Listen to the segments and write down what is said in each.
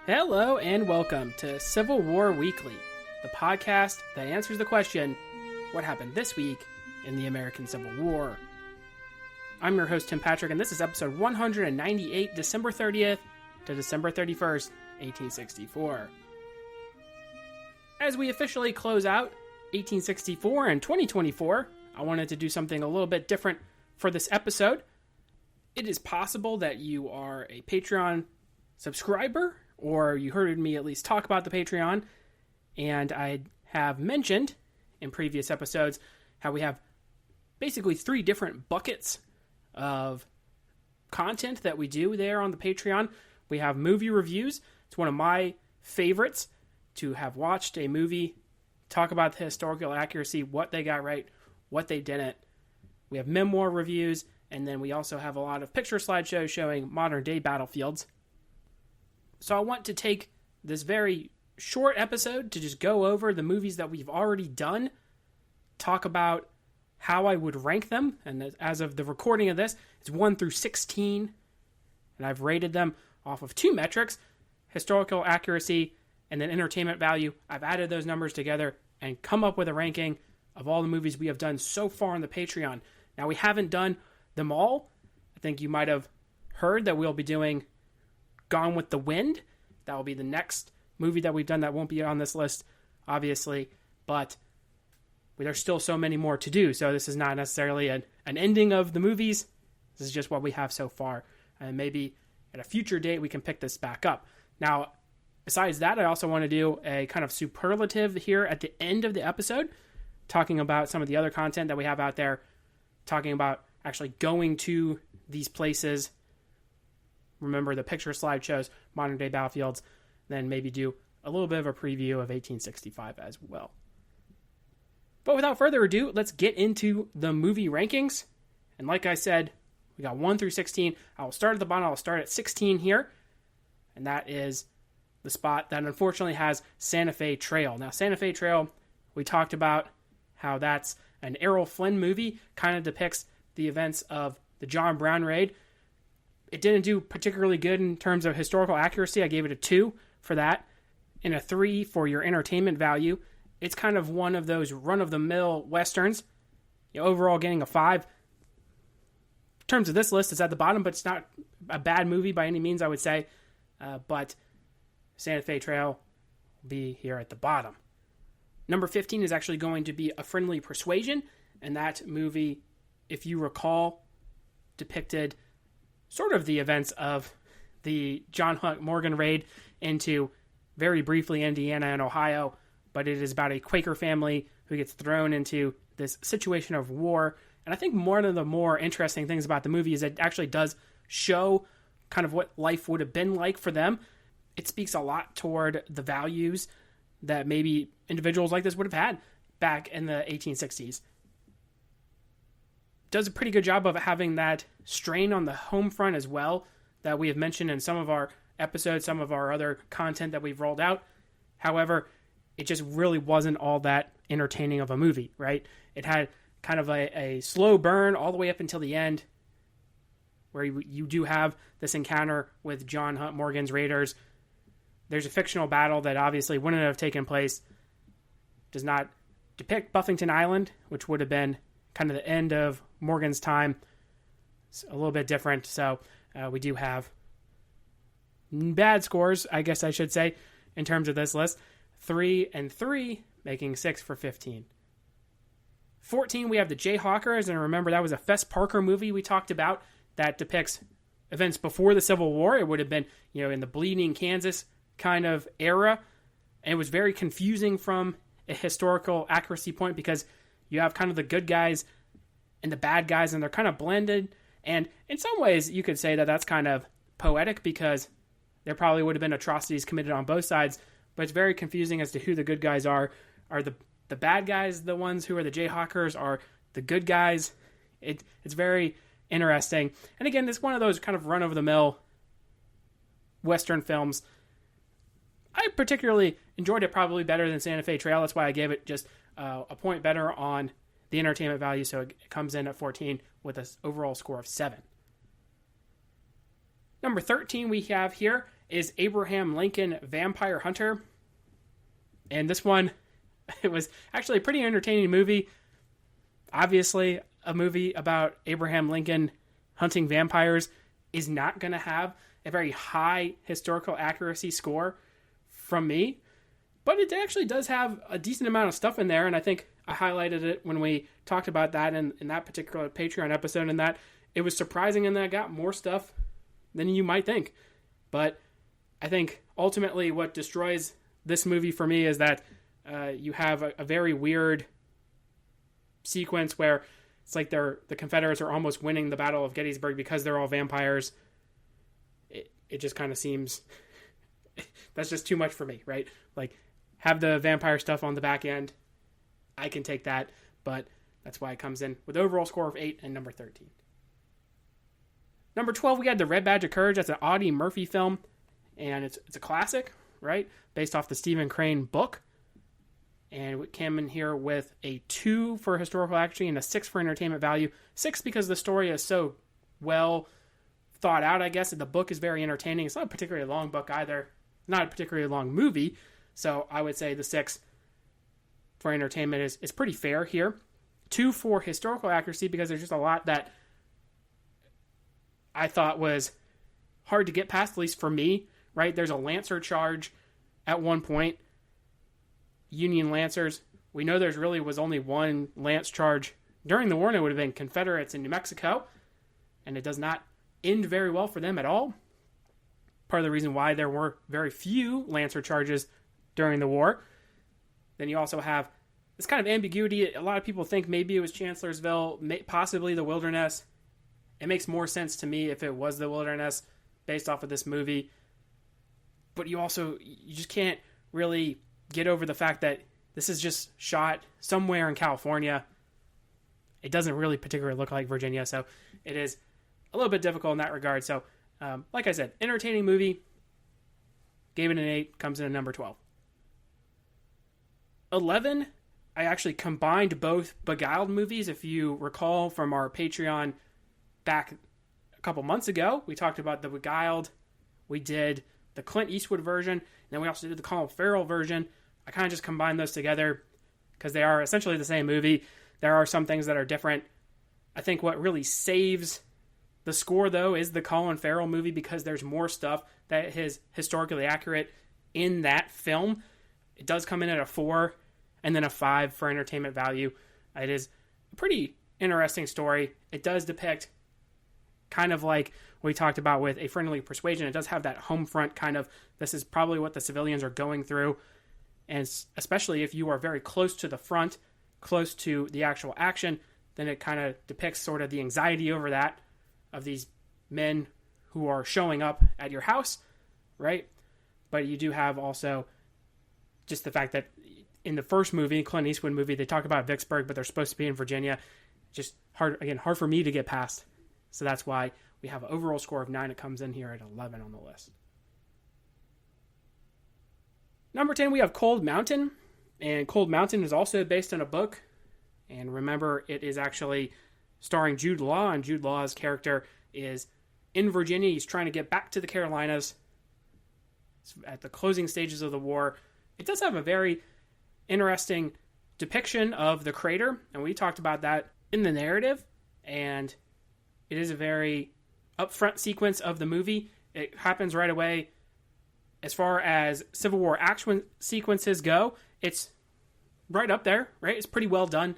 Hello and welcome to Civil War Weekly, the podcast that answers the question, what happened this week in the American Civil War? I'm your host, Tim Patrick, and this is episode 198, December 30th to December 31st, 1864. As we officially close out 1864 and 2024, I wanted to do something a little bit different for this episode. It is possible that you are a Patreon subscriber, or you heard me at least talk about the Patreon, and I have mentioned in previous episodes how we have basically 3 different buckets of content that we do there on the Patreon. We have movie reviews. It's one of my favorites to have watched a movie, talk about the historical accuracy, what they got right, what they didn't. We have memoir reviews, and then we also have a lot of picture slideshows showing modern day battlefields. So I want to take this very short episode to just go over the movies that we've already done, talk about how I would rank them, and as of the recording of this, it's 1 through 16, and I've rated them off of 2 metrics, historical accuracy and then entertainment value. I've added those numbers together and come up with a ranking of all the movies we have done so far on the Patreon. Now, we haven't done them all. I think you might have heard that we'll be doing Gone with the Wind. That will be the next movie that we've done that won't be on this list, obviously, but there's still so many more to do, so this is not necessarily an ending of the movies. This is just what we have so far, and maybe at a future date we can pick this back up. Now, besides that, I also want to do a kind of superlative here at the end of the episode, talking about some of the other content that we have out there, talking about actually going to these places. Remember the picture slideshows, modern day battlefields, then maybe do a little bit of a preview of 1865 as well. But without further ado, let's get into the movie rankings. And like I said, we got 1 through 16. I will start at the bottom. I'll start at 16 here. And that is the spot that unfortunately has Santa Fe Trail. Now, Santa Fe Trail, we talked about how that's an Errol Flynn movie, kind of depicts the events of the John Brown raid. It didn't do particularly good in terms of historical accuracy. I gave it a 2 for that, and a 3 for your entertainment value. It's kind of one of those run-of-the-mill westerns. Overall, getting a 5. In terms of this list, it's at the bottom, but it's not a bad movie by any means, I would say. But Santa Fe Trail will be here at the bottom. Number 15 is actually going to be A Friendly Persuasion, and that movie, if you recall, depicted sort of the events of the John Hunt Morgan raid into, very briefly, Indiana and Ohio, but it is about a Quaker family who gets thrown into this situation of war. And I think one of the more interesting things about the movie is it actually does show kind of what life would have been like for them. It speaks a lot toward the values that maybe individuals like this would have had back in the 1860s. Does a pretty good job of having that strain on the home front as well that we have mentioned in some of our episodes, some of our other content that we've rolled out. However, it just really wasn't all that entertaining of a movie, right? It had kind of a slow burn all the way up until the end, where you do have this encounter with John Hunt Morgan's raiders. There's a fictional battle that obviously wouldn't have taken place. Does not depict Buffington Island, which would have been kind of the end of Morgan's time. It's a little bit different, so we do have bad scores, I guess I should say, in terms of this list. 3 and 3, making 6 for 15. 14, we have the Jayhawkers, and remember that was a Fess Parker movie we talked about that depicts events before the Civil War. It would have been, in the Bleeding Kansas kind of era, and it was very confusing from a historical accuracy point because you have kind of the good guys and the bad guys, and they're kind of blended. And in some ways, you could say that that's kind of poetic because there probably would have been atrocities committed on both sides, but it's very confusing as to who the good guys are. Are the bad guys the ones who are the Jayhawkers? Are the good guys? It's very interesting. And again, it's one of those kind of run-of-the-mill Western films. I particularly enjoyed it probably better than Santa Fe Trail. That's why I gave it just a point better on the entertainment value, so it comes in at 14 with an overall score of 7. Number 13 we have here, is Abraham Lincoln Vampire Hunter. And this one, it was actually a pretty entertaining movie. Obviously, a movie about Abraham Lincoln hunting vampires is not going to have a very high historical accuracy score from me. But it actually does have a decent amount of stuff in there, and I think I highlighted it when we talked about that in that particular Patreon episode, and that it was surprising in that it got more stuff than you might think. But I think ultimately what destroys this movie for me is that you have a very weird sequence where it's like the Confederates are almost winning the Battle of Gettysburg because they're all vampires. It just kind of seems that's just too much for me, right? Like, have the vampire stuff on the back end. I can take that, but that's why it comes in with overall score of 8 and number 13. Number 12, we had The Red Badge of Courage. That's an Audie Murphy film, and it's a classic, right? Based off the Stephen Crane book. And it came in here with a 2 for historical accuracy and a 6 for entertainment value. 6 because the story is so well thought out, I guess, and the book is very entertaining. It's not a particularly long book either. Not a particularly long movie. So I would say the 6 for entertainment is pretty fair here. 2 for historical accuracy because there's just a lot that I thought was hard to get past, at least for me, right? There's a Lancer charge at one point. Union Lancers. We know there's really was only one Lance charge during the war, and it would have been Confederates in New Mexico, and it does not end very well for them at all. Part of the reason why there were very few Lancer charges during the war. Then you also have this kind of ambiguity. A lot of people think maybe it was Chancellorsville, possibly the Wilderness. It makes more sense to me if it was the Wilderness based off of this movie. But you just can't really get over the fact that this is just shot somewhere in California. It doesn't really particularly look like Virginia, so it is a little bit difficult in that regard. So, like I said, entertaining movie. Gave it an 8, comes in at number 12. 11, I actually combined both Beguiled movies. If you recall from our Patreon back a couple months ago, we talked about the Beguiled. We did the Clint Eastwood version, and then we also did the Colin Farrell version. I kind of just combined those together because they are essentially the same movie. There are some things that are different. I think what really saves the score, though, is the Colin Farrell movie because there's more stuff that is historically accurate in that film. It does come in at a 4 and then a 5 for entertainment value. It is a pretty interesting story. It does depict kind of like we talked about with A Friendly Persuasion. It does have that home front kind of, this is probably what the civilians are going through. And especially if you are very close to the front, close to the actual action, then it kind of depicts sort of the anxiety over that of these men who are showing up at your house, right? But you do have also just the fact that in the first movie, Clint Eastwood movie, they talk about Vicksburg, but they're supposed to be in Virginia. Just hard for me to get past. So that's why we have an overall score of 9. It comes in here at 11 on the list. Number 10, we have Cold Mountain. And Cold Mountain is also based on a book. And remember, it is actually starring Jude Law. And Jude Law's character is in Virginia. He's trying to get back to the Carolinas at the closing stages of the war. It does have a very interesting depiction of the crater. And we talked about that in the narrative. And it is a very upfront sequence of the movie. It happens right away. As far as Civil War action sequences go, it's right up there, right? It's pretty well done.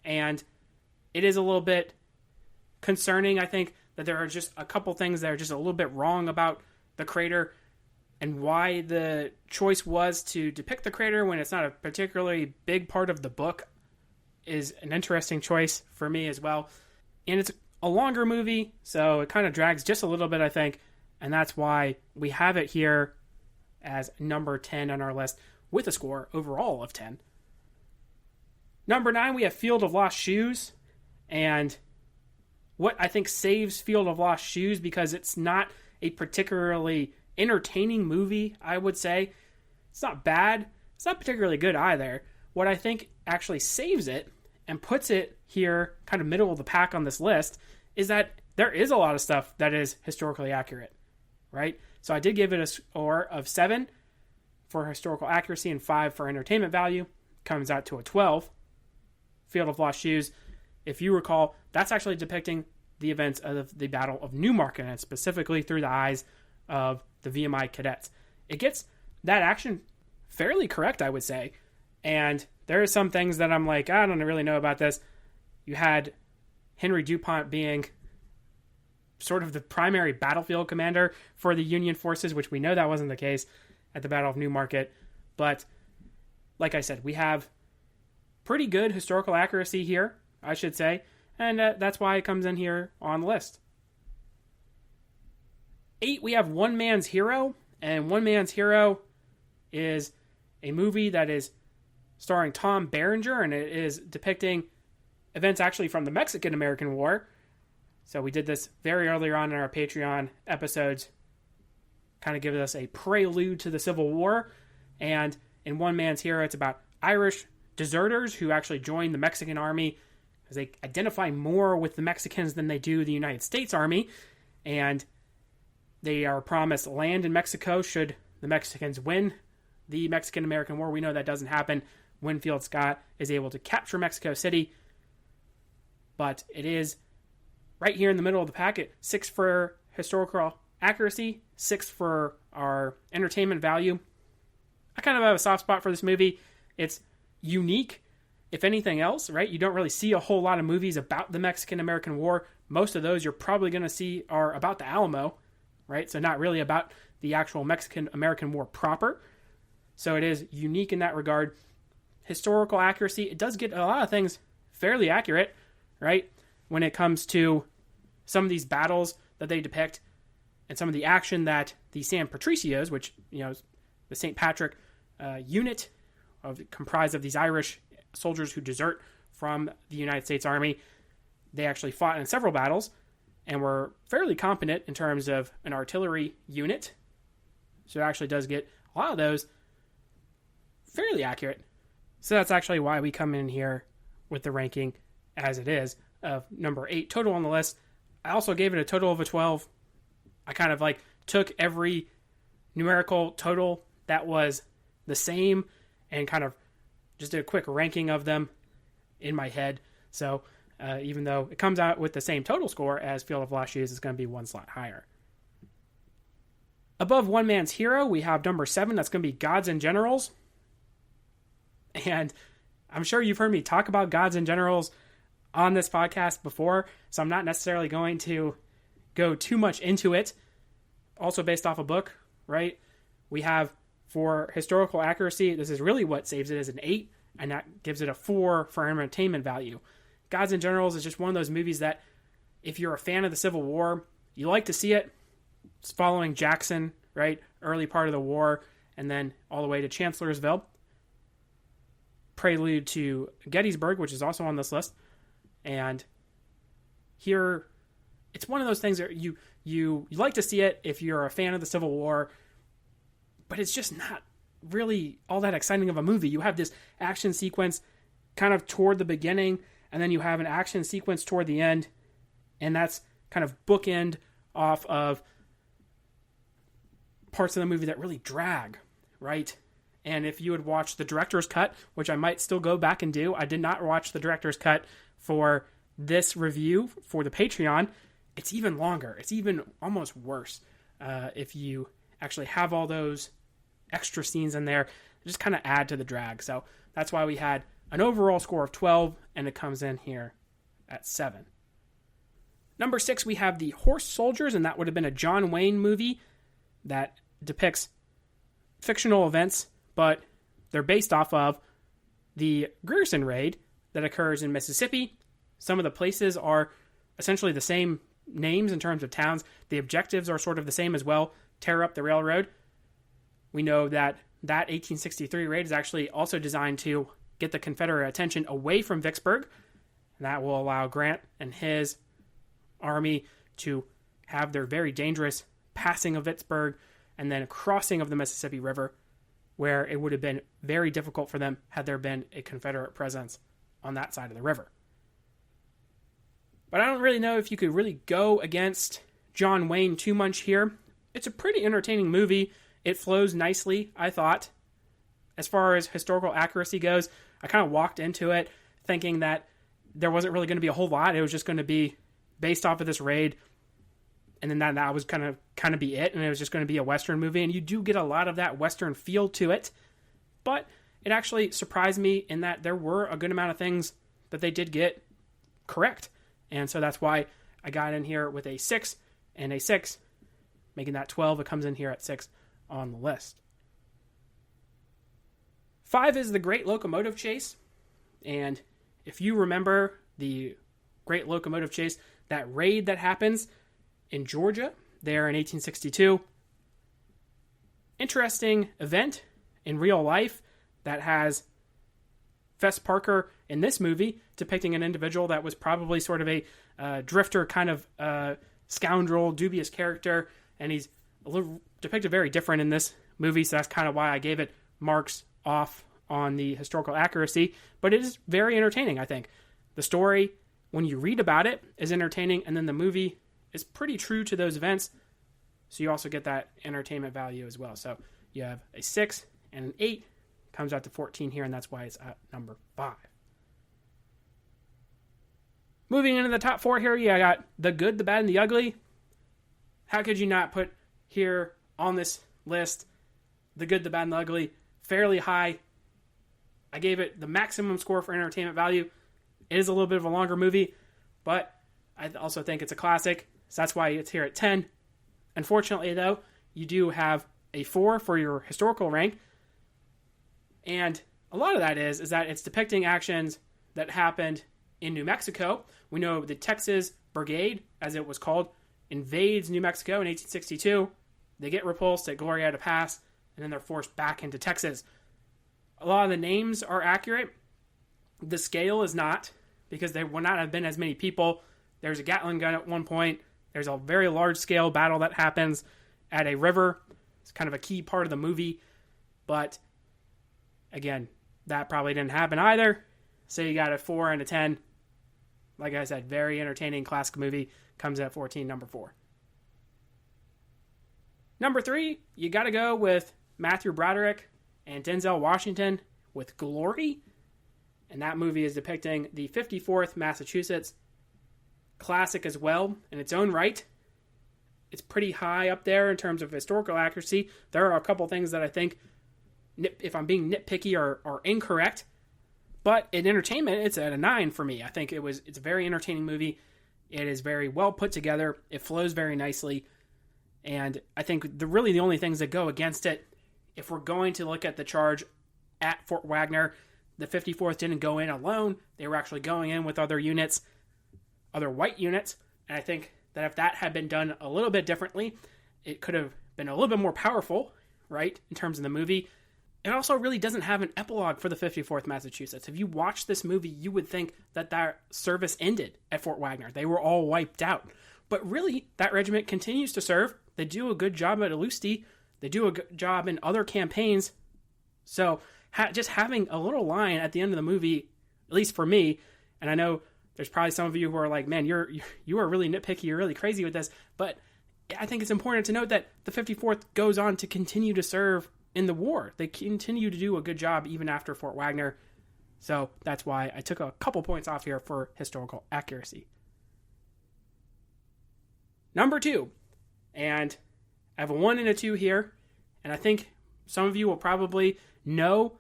And it is a little bit concerning, I think, that there are just a couple things that are just a little bit wrong about the crater and why the choice was to depict the crater when it's not a particularly big part of the book is an interesting choice for me as well. And it's a longer movie, so it kind of drags just a little bit, I think. And that's why we have it here as number 10 on our list with a score overall of 10. Number 9, we have Field of Lost Shoes. And what I think saves Field of Lost Shoes, because it's not a particularly entertaining movie, I would say. It's not bad. It's not particularly good either. What I think actually saves it and puts it here kind of middle of the pack on this list is that there is a lot of stuff that is historically accurate, right? So I did give it a score of 7 for historical accuracy and 5 for entertainment value. Comes out to a 12. Field of Lost Shoes, if you recall, that's actually depicting the events of the Battle of Newmarket, and specifically through the eyes of the VMI cadets. It gets that action fairly correct, I would say. And there are some things that I'm like, I don't really know about this. You had Henry DuPont being sort of the primary battlefield commander for the Union forces, which we know that wasn't the case at the Battle of Newmarket. But like I said, we have pretty good historical accuracy here, I should say. And that's why it comes in here on the list. 8, we have One Man's Hero. And One Man's Hero is a movie that is starring Tom Berenger, and it is depicting events actually from the Mexican-American War. So we did this very early on in our Patreon episodes, kind of gives us a prelude to the Civil War. And in One Man's Hero, it's about Irish deserters who actually join the Mexican army because they identify more with the Mexicans than they do the United States Army. And they are promised land in Mexico should the Mexicans win the Mexican-American War. We know that doesn't happen. Winfield Scott is able to capture Mexico City. But it is right here in the middle of the packet. 6 for historical accuracy, 6 for our entertainment value. I kind of have a soft spot for this movie. It's unique, if anything else, right? You don't really see a whole lot of movies about the Mexican-American War. Most of those you're probably going to see are about the Alamo, right? So not really about the actual Mexican-American War proper. So it is unique in that regard. Historical accuracy, it does get a lot of things fairly accurate, right? When it comes to some of these battles that they depict and some of the action that the San Patricios, which, you know, the St. Patrick unit comprised of these Irish soldiers who desert from the United States Army, they actually fought in several battles and were fairly competent in terms of an artillery unit. So it actually does get a lot of those fairly accurate. So that's actually why we come in here with the ranking as it is of number 8 total on the list. I also gave it a total of a 12. I kind of like took every numerical total that was the same and kind of just did a quick ranking of them in my head. So even though it comes out with the same total score as Field of Lost Shoes, it's going to be one slot higher. Above One Man's Hero, we have number 7. That's going to be Gods and Generals. And I'm sure you've heard me talk about Gods and Generals on this podcast before, so I'm not necessarily going to go too much into it. Also based off a book, right? We have, for historical accuracy, this is really what saves it as an 8, and that gives it a 4 for entertainment value. Gods and Generals is just one of those movies that, if you're a fan of the Civil War, you like to see it. It's following Jackson, right? Early part of the war, and then all the way to Chancellorsville. Prelude to Gettysburg, which is also on this list. And here, it's one of those things that you like to see it if you're a fan of the Civil War, but it's just not really all that exciting of a movie. You have this action sequence kind of toward the beginning, and then you have an action sequence toward the end, and that's kind of bookend off of parts of the movie that really drag, right? And if you had watched the director's cut, which I might still go back and do, I did not watch the director's cut for this review for the Patreon. It's even longer. It's even almost worse if you actually have all those extra scenes in there. Just kind of add to the drag. So that's why we had an overall score of 12, and it comes in here at 7. Number 6, we have The Horse Soldiers, and that would have been a John Wayne movie that depicts fictional events, but they're based off of the Grierson raid that occurs in Mississippi. Some of the places are essentially the same names in terms of towns. The objectives are sort of the same as well. Tear up the railroad. We know that 1863 raid is actually also designed to get the Confederate attention away from Vicksburg. And that will allow Grant and his army to have their very dangerous passing of Vicksburg and then crossing of the Mississippi River, where it would have been very difficult for them had there been a Confederate presence on that side of the river. But I don't really know if you could really go against John Wayne too much here. it's a pretty entertaining movie. It flows nicely, I thought. As far as historical accuracy goes, I kind of walked into it thinking that there wasn't really going to be a whole lot. It was just going to be based off of this raid, and then that was kind of be it, and it was just going to be a Western movie, and you do get a lot of that Western feel to it. But it actually surprised me in that there were a good amount of things that they did get correct. And so that's why I got in here with a 6 and a 6, making that 12. It comes in here at 6 on the list. 5 is The Great Locomotive Chase. And if you remember the Great Locomotive Chase, that raid that happens in Georgia there in 1862, interesting event in real life that has Fess Parker in this movie depicting an individual that was probably sort of a drifter, kind of scoundrel, dubious character, and he's depicted very different in this movie, so that's kind of why I gave it marks off on the historical accuracy, but it is very entertaining, I think. The story, when you read about it, is entertaining, and then the movie is pretty true to those events, so you also get that entertainment value as well. So you have a 6 and an 8, comes out to 14 here, and that's why it's at number 5. Moving into the top 4 here, I got The Good, the Bad, and the Ugly. How could you not put here on this list The Good, the Bad, and the Ugly? Fairly high. I gave it the maximum score for entertainment value. It is a little bit of a longer movie, but I also think it's a classic, so that's why it's here at 10. Unfortunately, though, you do have a 4 for your historical rank, and a lot of that is that it's depicting actions that happened in New Mexico. We know the Texas Brigade, as it was called, invades New Mexico in 1862. They get repulsed at Glorieta Pass, and then they're forced back into Texas. A lot of the names are accurate. The scale is not, because there would not have been as many people. There's a Gatling gun at one point. There's a very large-scale battle that happens at a river. It's kind of a key part of the movie. But, again, that probably didn't happen either. So you got a 4 and a 10. Like I said, very entertaining classic movie. Comes at 14, number 4. Number 3, you got to go with Matthew Broderick and Denzel Washington with Glory. And that movie is depicting the 54th Massachusetts. Classic as well in its own right. It's pretty high up there in terms of historical accuracy. There are a couple things that I think, if I'm being nitpicky, are incorrect. But in entertainment, it's at a 9 for me. I think it's a very entertaining movie. It is very well put together. It flows very nicely. And I think really the only things that go against it, if we're going to look at the charge at Fort Wagner, the 54th didn't go in alone. They were actually going in with other units, other white units. And I think that if that had been done a little bit differently, it could have been a little bit more powerful, right, in terms of the movie. It also really doesn't have an epilogue for the 54th Massachusetts. If you watch this movie, you would think that their service ended at Fort Wagner. They were all wiped out. But really, that regiment continues to serve. They do a good job at Aleutians. They do a good job in other campaigns. So just having a little line at the end of the movie, at least for me, and I know there's probably some of you who are like, man, you are really nitpicky, you're really crazy with this, but I think it's important to note that the 54th goes on to continue to serve in the war. They continue to do a good job even after Fort Wagner. So that's why I took a couple points off here for historical accuracy. Number 2, and I have a 1 and a 2 here, and I think some of you will probably know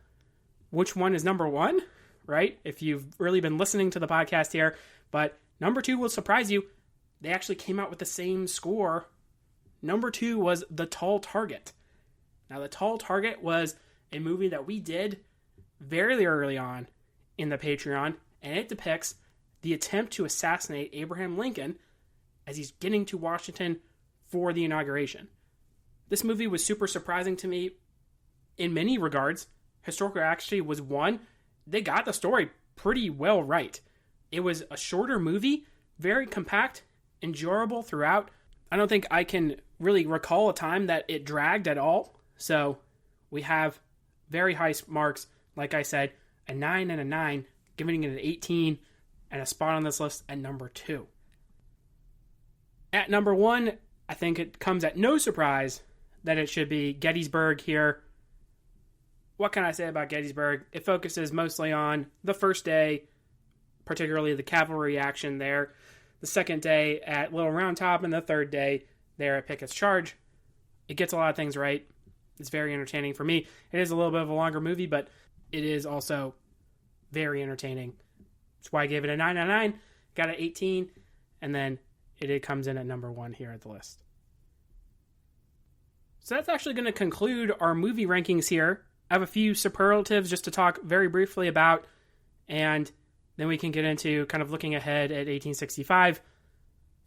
which one is number 1, right? If you've really been listening to the podcast here, but number 2 will surprise you. They actually came out with the same score. Number 2 was The Tall Target. Now, The Tall Target was a movie that we did very early on in the Patreon, and it depicts the attempt to assassinate Abraham Lincoln as he's getting to Washington for the inauguration. This movie was super surprising to me in many regards. Historical accuracy was 1. They got the story pretty well right. It was a shorter movie, very compact, enjoyable throughout. I don't think I can really recall a time that it dragged at all. So we have very high marks. Like I said, a 9 and a 9, giving it an 18, and a spot on this list at number 2. At number 1, I think it comes at no surprise that it should be Gettysburg here. What can I say about Gettysburg? It focuses mostly on the first day, particularly the cavalry action there, the second day at Little Round Top, and the third day there at Pickett's Charge. It gets a lot of things right. It's very entertaining for me. It is a little bit of a longer movie, but it is also very entertaining. That's why I gave it a 9 out of 9. Got an 18, and then it comes in at number 1 here at the list. So that's actually going to conclude our movie rankings here. I have a few superlatives just to talk very briefly about, and then we can get into kind of looking ahead at 1865.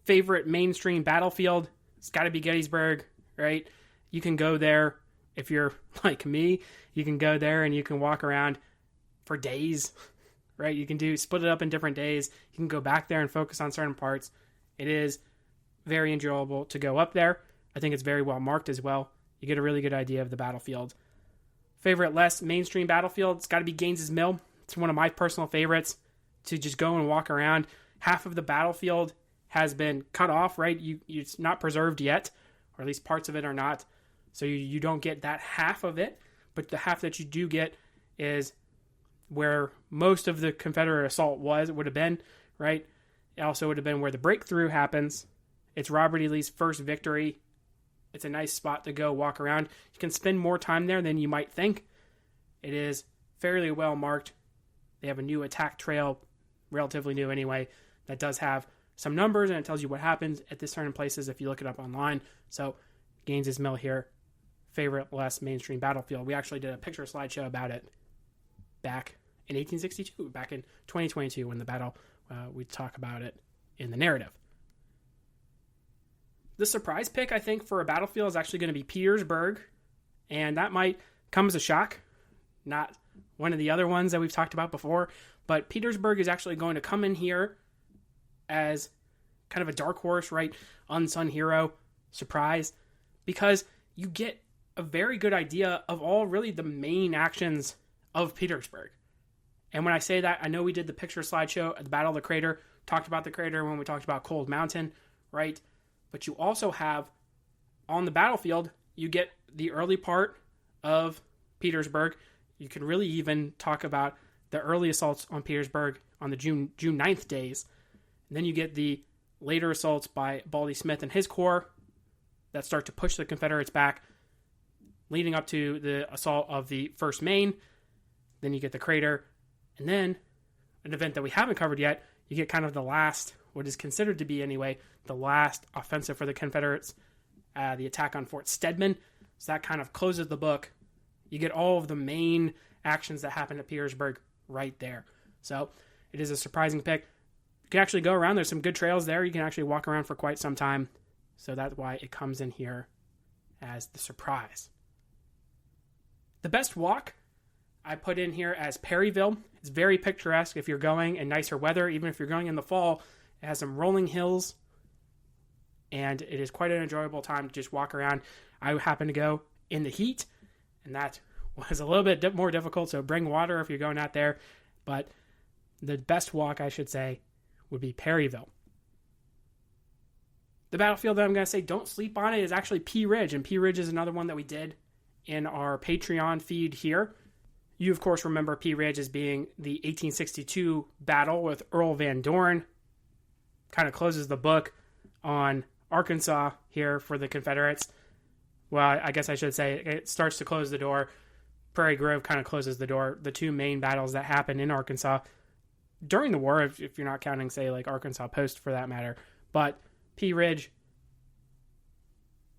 Favorite mainstream battlefield? It's got to be Gettysburg, right? You can go there if you're like me. You can go there and you can walk around for days, right? You can split it up in different days. You can go back there and focus on certain parts. It is very enjoyable to go up there. I think it's very well marked as well. You get a really good idea of the battlefield. Favorite less mainstream battlefield? It's got to be Gaines's Mill. It's one of my personal favorites to just go and walk around. Half of the battlefield has been cut off, right? It's not preserved yet, or at least parts of it are not. So you don't get that half of it, but the half that you do get is where most of the Confederate assault would have been, right? It also would have been where the breakthrough happens. It's Robert E. Lee's first victory. It's a nice spot to go walk around. You can spend more time there than you might think. It is fairly well marked. They have a new attack trail, relatively new anyway, that does have some numbers, and it tells you what happens at this certain places if you look it up online. So Gaines's Mill here, favorite less mainstream battlefield. We actually did a picture slideshow about it back in 1862, back in 2022 when the battle, we talk about it in the narrative. The surprise pick, I think, for a battlefield is actually going to be Petersburg, and that might come as a shock. Not one of the other ones that we've talked about before, but Petersburg is actually going to come in here as kind of a dark horse, right? Unsung hero, surprise, because you get a very good idea of all really the main actions of Petersburg. And when I say that, I know we did the picture slideshow at the Battle of the Crater, talked about the crater when we talked about Cold Mountain, right? But you also have, on the battlefield, you get the early part of Petersburg. You can really even talk about the early assaults on Petersburg on the June 9th days. And then you get the later assaults by Baldy Smith and his corps that start to push the Confederates back, leading up to the assault of the 1st Maine. Then you get the crater. And then, an event that we haven't covered yet, you get kind of the last, what is considered to be anyway, the last offensive for the Confederates, the attack on Fort Stedman. So that kind of closes the book. You get all of the main actions that happen at Petersburg right there. So it is a surprising pick. You can actually go around. There's some good trails there. You can actually walk around for quite some time. So that's why it comes in here as the surprise. The best walk I put in here as Perryville. It's very picturesque if you're going in nicer weather. Even if you're going in the fall, it has some rolling hills. And it is quite an enjoyable time to just walk around. I happen to go in the heat, and that was a little bit more difficult, so bring water if you're going out there. But the best walk, I should say, would be Perryville. The battlefield that I'm going to say don't sleep on it is actually Pea Ridge, and Pea Ridge is another one that we did in our Patreon feed here. You, of course, remember Pea Ridge as being the 1862 battle with Earl Van Dorn. Kind of closes the book on Arkansas here for the Confederates. Well, I guess I should say it starts to close the door. Prairie Grove kind of closes the door. The two main battles that happen in Arkansas during the war, if you're not counting, say, like Arkansas Post for that matter. But Pea Ridge,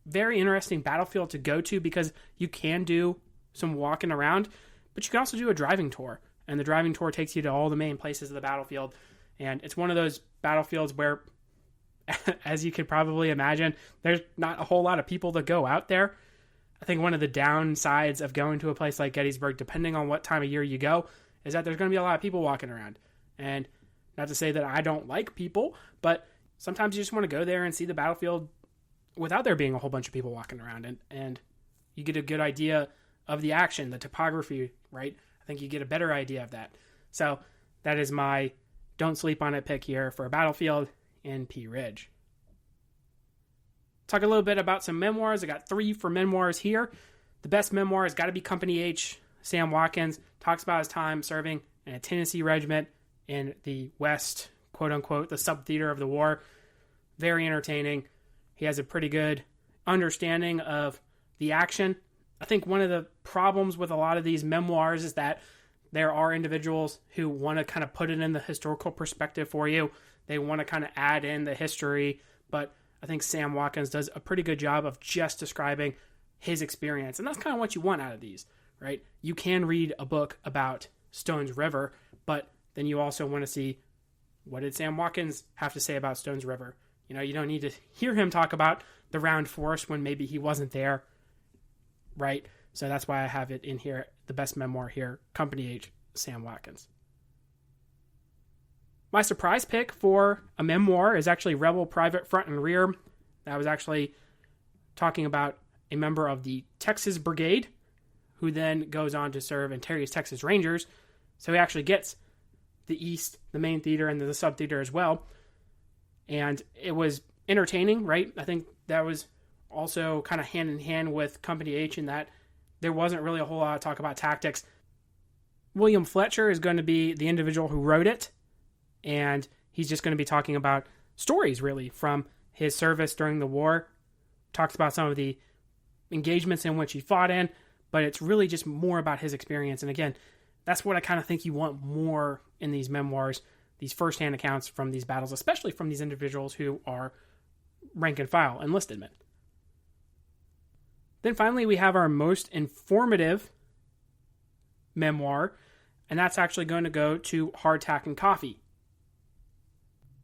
very interesting battlefield to go to because you can do some walking around, but you can also do a driving tour. And the driving tour takes you to all the main places of the battlefield. And it's one of those battlefields where, as you could probably imagine, there's not a whole lot of people that go out there. I think one of the downsides of going to a place like Gettysburg, depending on what time of year you go, is that there's going to be a lot of people walking around. And not to say that I don't like people, but sometimes you just want to go there and see the battlefield without there being a whole bunch of people walking around. And you get a good idea of the action, the topography, right? I think you get a better idea of that. So that is my don't sleep on it pick here for a battlefield in Pea Ridge. Talk a little bit about some memoirs. I got 3 for memoirs here. The best memoir has got to be Company H. Sam Watkins talks about his time serving in a Tennessee regiment in the West, quote unquote, the sub-theater of the war. Very entertaining. He has a pretty good understanding of the action. I think one of the problems with a lot of these memoirs is that there are individuals who want to kind of put it in the historical perspective for you. They want to kind of add in the history, but I think Sam Watkins does a pretty good job of just describing his experience. And that's kind of what you want out of these, right? You can read a book about Stones River, but then you also want to see, what did Sam Watkins have to say about Stones River? You know, you don't need to hear him talk about the Round Forest when maybe he wasn't there, right? So that's why I have it in here, the best memoir here, Company H, Sam Watkins. My surprise pick for a memoir is actually Rebel Private Front and Rear. That was actually talking about a member of the Texas Brigade, who then goes on to serve in Terry's Texas Rangers. So he actually gets the East, the main theater, and the sub-theater as well. And it was entertaining, right? I think that was also kind of hand in hand with Company H in that there wasn't really a whole lot of talk about tactics. William Fletcher is going to be the individual who wrote it, and he's just going to be talking about stories, really, from his service during the war. Talks about some of the engagements in which he fought in, but it's really just more about his experience. And again, that's what I kind of think you want more in these memoirs, these firsthand accounts from these battles, especially from these individuals who are rank and file enlisted men. Then finally, we have our most informative memoir, and that's actually going to go to Hardtack and Coffee.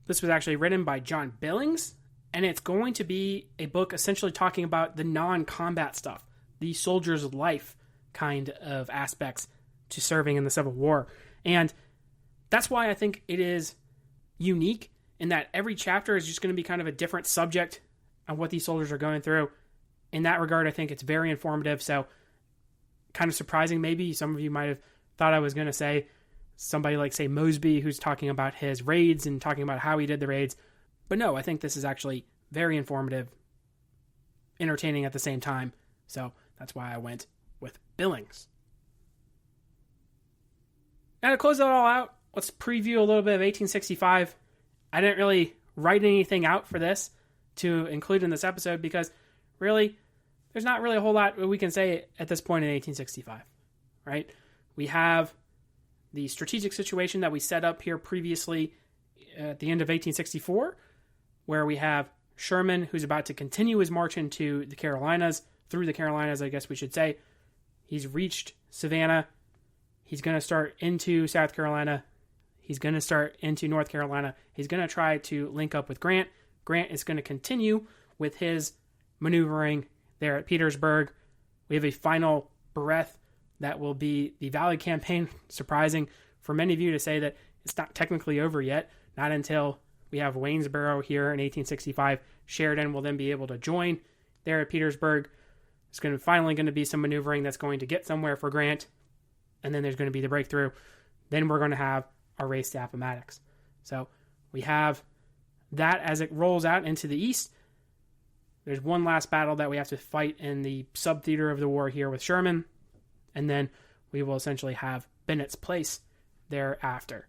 This was actually written by John Billings, and it's going to be a book essentially talking about the non-combat stuff, the soldier's life kind of aspects to serving in the Civil War. And that's why I think it is unique in that every chapter is just going to be kind of a different subject on what these soldiers are going through. In that regard, I think it's very informative. So kind of surprising, maybe some of you might have thought I was going to say somebody like, say, Mosby, who's talking about his raids and talking about how he did the raids. But no, I think this is actually very informative, entertaining at the same time. So that's why I went with Billings. Now to close it all out, let's preview a little bit of 1865. I didn't really write anything out for this to include in this episode because really, there's not really a whole lot we can say at this point in 1865, right? We have the strategic situation that we set up here previously at the end of 1864, where we have Sherman, who's about to continue his march into the Carolinas, through the Carolinas, I guess we should say. He's reached Savannah. He's going to start into South Carolina. He's going to start into North Carolina. He's going to try to link up with Grant. Grant is going to continue with his maneuvering there at Petersburg. We have a final breath that will be the Valley Campaign. Surprising for many of you to say that it's not technically over yet. Not until we have Waynesboro here in 1865. Sheridan will then be able to join there at Petersburg. It's finally going to be some maneuvering that's going to get somewhere for Grant. And then there's going to be the breakthrough. Then we're going to have our race to Appomattox. So we have that as it rolls out into the east. There's one last battle that we have to fight in the sub-theater of the war here with Sherman. And then we will essentially have Bennett's Place thereafter.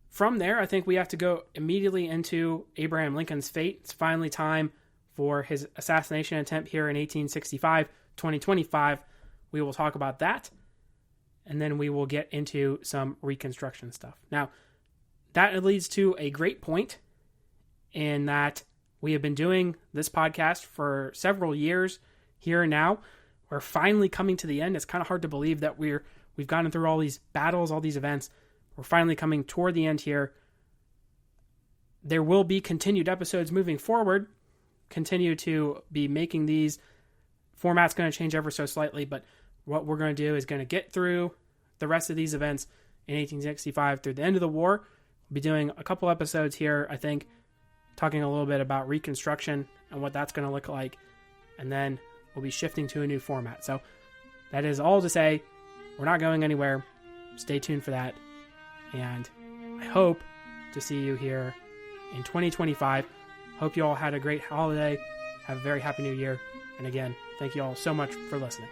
From there, I think we have to go immediately into Abraham Lincoln's fate. It's finally time for his assassination attempt here in 1865, 2025. We will talk about that. And then we will get into some Reconstruction stuff. Now, that leads to a great point in that we have been doing this podcast for several years here and now. We're finally coming to the end. It's kind of hard to believe that we've gotten through all these battles, all these events. We're finally coming toward the end here. There will be continued episodes moving forward. Continue to be making these. Format's going to change ever so slightly, but what we're going to do is going to get through the rest of these events in 1865 through the end of the war. We'll be doing a couple episodes here, I think, talking a little bit about Reconstruction and what that's going to look like. And then we'll be shifting to a new format. So that is all to say, we're not going anywhere. Stay tuned for that. And I hope to see you here in 2025. Hope you all had a great holiday. Have a very happy new year. And again, thank you all so much for listening.